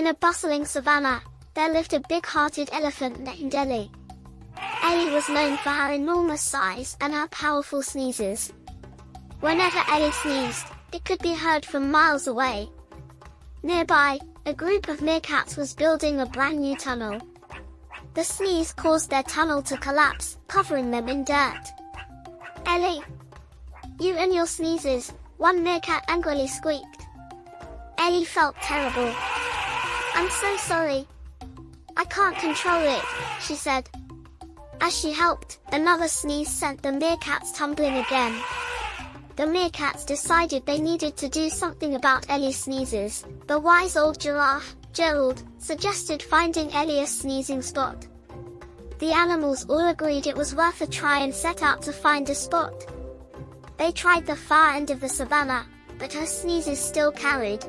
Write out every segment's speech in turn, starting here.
a bustling savannah, there lived a big-hearted elephant named Ellie. Ellie was known for her enormous size and her powerful sneezes. Whenever Ellie sneezed, it could be heard from miles away. Nearby, a group of meerkats was building a brand new tunnel. The sneeze caused their tunnel to collapse, covering them in dirt. "Ellie! You and your sneezes," one meerkat angrily squeaked. Ellie felt terrible. "I'm so sorry. I can't control it," she said. As she helped, another sneeze sent the meerkats tumbling again. The meerkats decided they needed to do something about Ellie's sneezes. The wise old giraffe, Gerald, suggested finding Ellie a sneezing spot. The animals all agreed it was worth a try and set out to find a spot. They tried the far end of the savannah, but her sneezes still carried.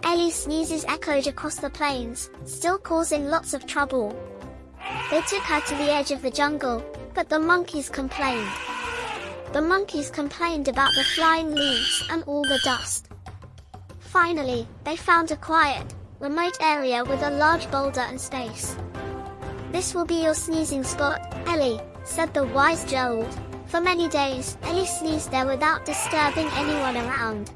Ellie's sneezes echoed across the plains, still causing lots of trouble. They took her to the edge of the jungle, but the monkeys complained. The monkeys complained about the flying leaves and all the dust. Finally, they found a quiet, remote area with a large boulder and space. "This will be your sneezing spot, Ellie," said the wise Gerald. For many days, Ellie sneezed there without disturbing anyone around.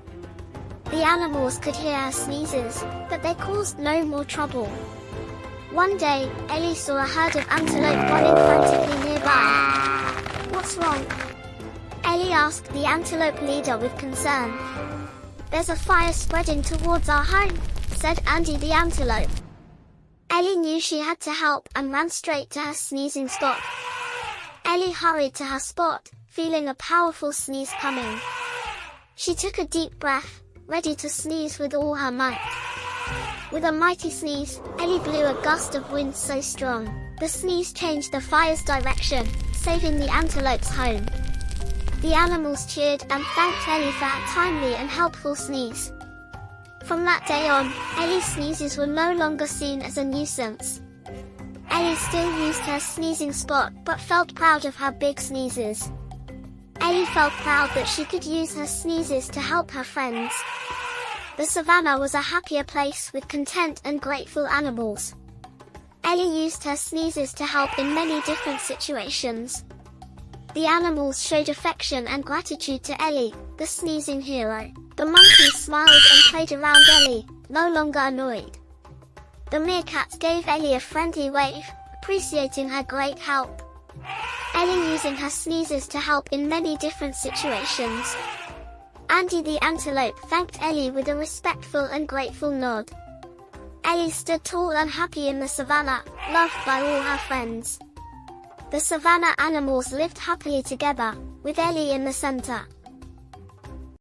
The animals could hear her sneezes, but they caused no more trouble. One day, Ellie saw a herd of antelope running frantically nearby. "What's wrong?" Ellie asked the antelope leader with concern. "There's a fire spreading towards our home," said Andy the antelope. Ellie knew she had to help and ran straight to her sneezing spot. Ellie hurried to her spot, feeling a powerful sneeze coming. She took a deep breath, ready to sneeze with all her might. With a mighty sneeze, Ellie blew a gust of wind so strong, the sneeze changed the fire's direction, saving the antelope's home. The animals cheered and thanked Ellie for her timely and helpful sneeze. From that day on, Ellie's sneezes were no longer seen as a nuisance. Ellie still used her sneezing spot but felt proud of her big sneezes. Ellie felt proud that she could use her sneezes to help her friends. The savannah was a happier place with content and grateful animals. Ellie used her sneezes to help in many different situations. The animals showed affection and gratitude to Ellie, the sneezing hero. The monkeys smiled and played around Ellie, no longer annoyed. The meerkats gave Ellie a friendly wave, appreciating her great help. Ellie using her sneezes to help in many different situations. Andy the antelope thanked Ellie with a respectful and grateful nod. Ellie stood tall and happy in the savannah, loved by all her friends. The savannah animals lived happily together, with Ellie in the center.